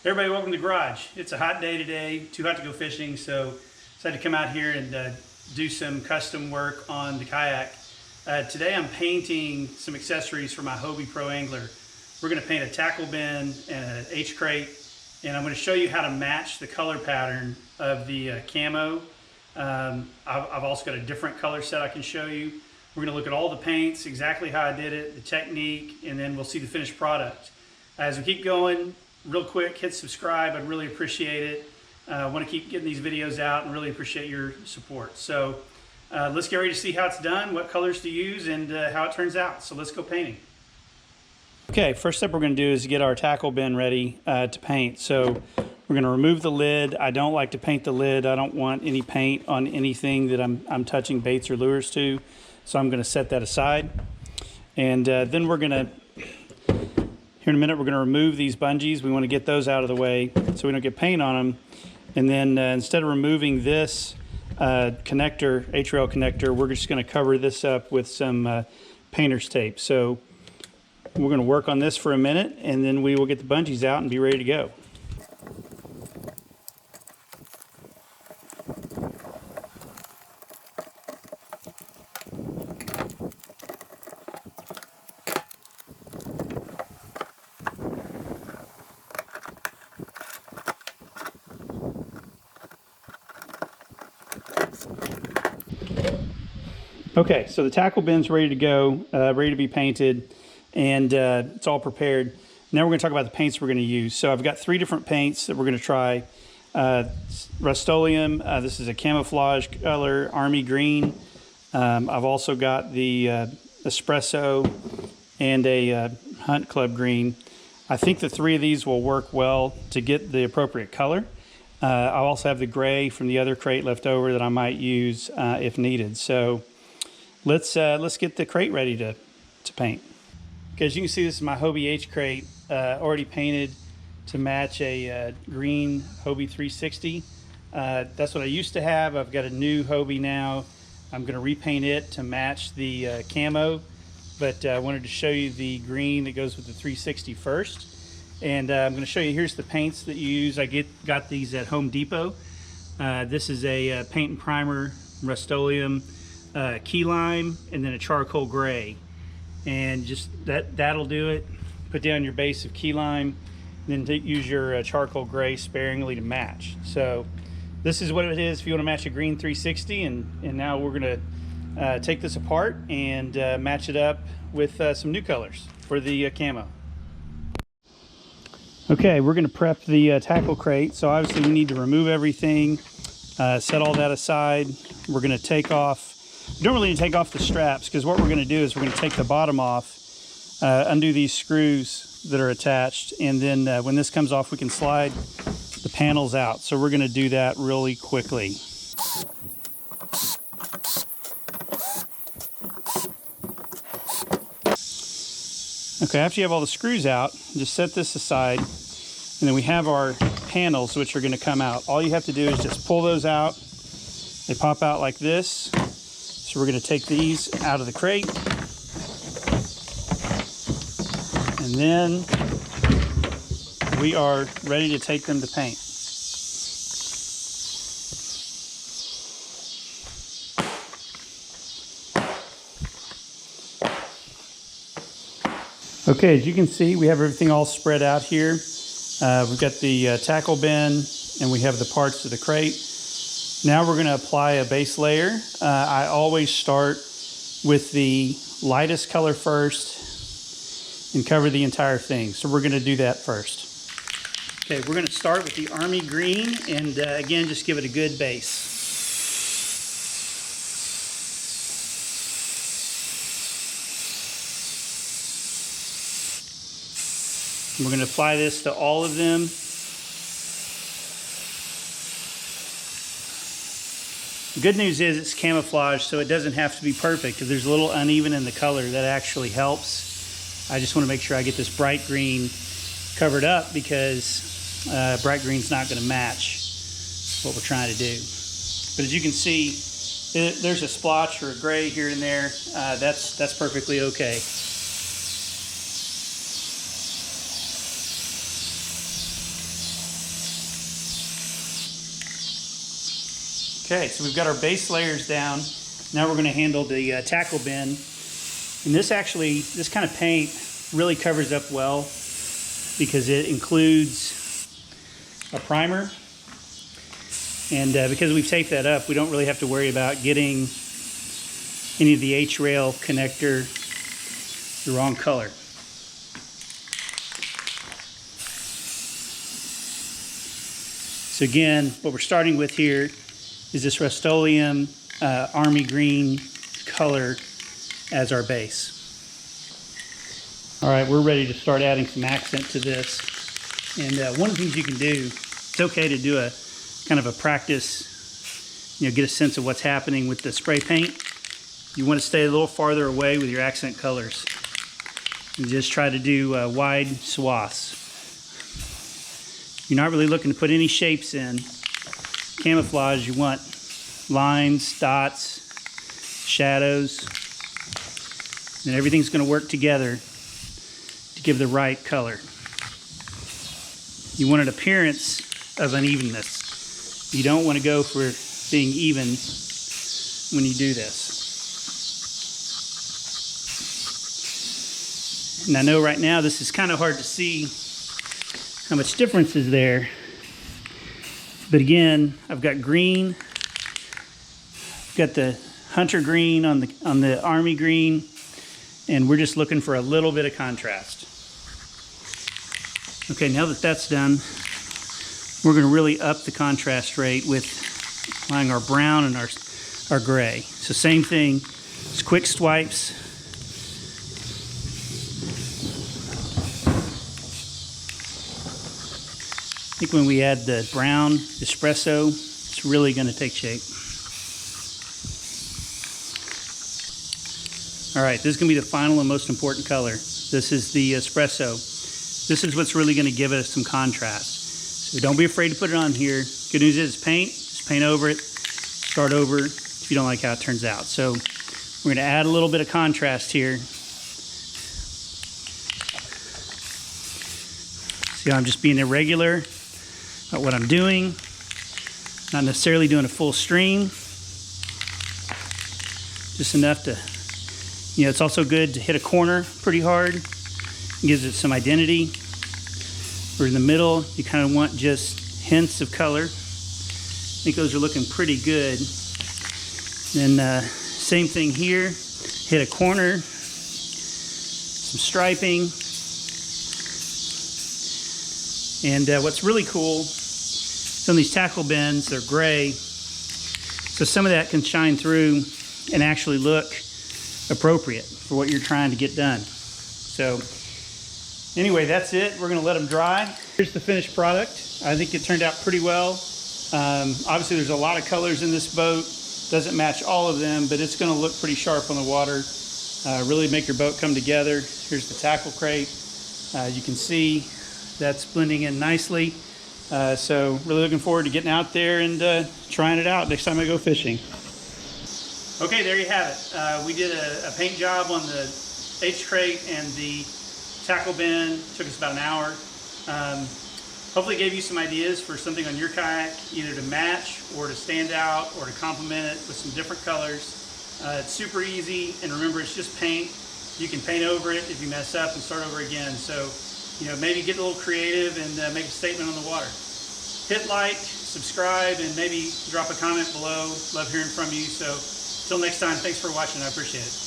Everybody, welcome to the garage. It's a hot day today, too hot to go fishing, so decided to come out here and do some custom work on the kayak. Today I'm painting some accessories for my Hobie Pro Angler. We're going to paint a tackle bin and an H Crate, and I'm going to show you how to match the color pattern of the camo. I've also got a different color set I can show you. We're going to look at all the paints, exactly how I did it, the technique, and then we'll see the finished product. As we keep going, real quick, hit subscribe. I'd really appreciate it. I want to keep getting these videos out and really appreciate your support. So let's get ready to see how it's done, what colors to use, and how it turns out. So let's go painting. Okay, first step we're going to do is get our tackle bin ready to paint. So we're going to remove the lid. I don't like to paint the lid. I don't want any paint on anything that I'm touching baits or lures to. So I'm going to set that aside. And then we're going to, here in a minute, we're going to remove these bungees. We want to get those out of the way so we don't get paint on them. And then instead of removing this connector, H-rail connector, we're just going to cover this up with some painter's tape. So we're going to work on this for a minute, and then we will get the bungees out and be ready to go. Okay, so the tackle bin's ready to go, ready to be painted, and it's all prepared. Now we're going to talk about the paints we're going to use. So I've got 3 different paints that we're going to try. Rustoleum, this is a camouflage color, army green. I've also got the Espresso and a Hunt Club green. I think the 3 of these will work well to get the appropriate color. I also have the gray from the other crate left over that I might use if needed. So let's get the crate ready to paint. Okay, as you can see, this is my Hobie H Crate, already painted to match a green Hobie 360. That's what I used to have. I've got a new Hobie now. I'm going to repaint it to match the camo, but I wanted to show you the green that goes with the 360 first. And I'm going to show you, here's the paints that you use. I got these at Home Depot. This is a paint and primer, Rustoleum, key lime, and then a charcoal gray, and just that'll do it. Put down your base of key lime, and then use your charcoal gray sparingly to match. So this is what it is if you want to match a green 360, and now we're going to take this apart and match it up with some new colors for the camo. Okay, we're going to prep the tackle crate. So obviously we need to remove everything, set all that aside. We're going to take off, we don't really need to take off the straps, because what we're going to do is we're going to take the bottom off, undo these screws that are attached, and then when this comes off we can slide the panels out. So we're going to do that really quickly. Okay, after you have all the screws out, just set this aside, and then we have our panels which are going to come out. All you have to do is just pull those out. They pop out like this. So we're going to take these out of the crate, and then we are ready to take them to paint. Okay, as you can see, we have everything all spread out here. We've got the tackle bin, and we have the parts of the crate. Now we're going to apply a base layer. I always start with the lightest color first and cover the entire thing. So we're going to do that first. Okay, we're going to start with the army green, and again, just give it a good base. We're going to apply this to all of them. The good news is it's camouflage, so it doesn't have to be perfect. If there's a little uneven in the color, that actually helps. I just want to make sure I get this bright green covered up, because bright green's not going to match what we're trying to do. But as you can see, there's a splotch or a gray here and there. That's perfectly okay. Okay, so we've got our base layers down. Now we're going to handle the tackle bin. And this kind of paint really covers up well because it includes a primer. And because we've taped that up, we don't really have to worry about getting any of the H-rail connector the wrong color. So again, what we're starting with here is this Rustoleum Army Green color as our base. All right, we're ready to start adding some accent to this. And one of the things you can do, it's okay to do a kind of a practice, get a sense of what's happening with the spray paint. You want to stay a little farther away with your accent colors. And just try to do wide swaths. You're not really looking to put any shapes in. Camouflage, you want lines, dots, shadows, and everything's going to work together to give the right color. You want an appearance of unevenness. You don't want to go for being even when you do this. And I know right now this is kind of hard to see how much difference is there. But again, I've got green. I've got the hunter green on the army green, and we're just looking for a little bit of contrast. Okay, now that that's done, we're going to really up the contrast rate with applying our brown and our gray. So same thing, just quick swipes. I think when we add the brown Espresso, it's really going to take shape. All right, this is going to be the final and most important color. This is the Espresso. This is what's really going to give it some contrast. So don't be afraid to put it on here. Good news is it's paint. Just paint over it. Start over if you don't like how it turns out. So we're going to add a little bit of contrast here. See how I'm just being irregular about what I'm doing. Not necessarily doing a full stream. Just enough to, it's also good to hit a corner pretty hard. It gives it some identity. Or in the middle, you kind of want just hints of color. I think those are looking pretty good. Then same thing here. Hit a corner. Some striping. And what's really cool, some of these tackle bins, they're gray. So some of that can shine through and actually look appropriate for what you're trying to get done. So anyway, that's it. We're gonna let them dry. Here's the finished product. I think it turned out pretty well. Obviously there's a lot of colors in this boat. Doesn't match all of them, but it's gonna look pretty sharp on the water. Really make your boat come together. Here's the tackle crate. You can see that's blending in nicely. So really looking forward to getting out there and trying it out next time I go fishing. Okay, there you have it. We did a paint job on the H Crate and the tackle bin. Took us about an hour. Hopefully gave you some ideas for something on your kayak, either to match or to stand out or to complement it with some different colors. It's super easy, and remember, it's just paint. You can paint over it if you mess up and start over again. So, maybe get a little creative and make a statement on the water. Hit like, subscribe, and maybe drop a comment below. Love hearing from you. So, till next time, thanks for watching. I appreciate it.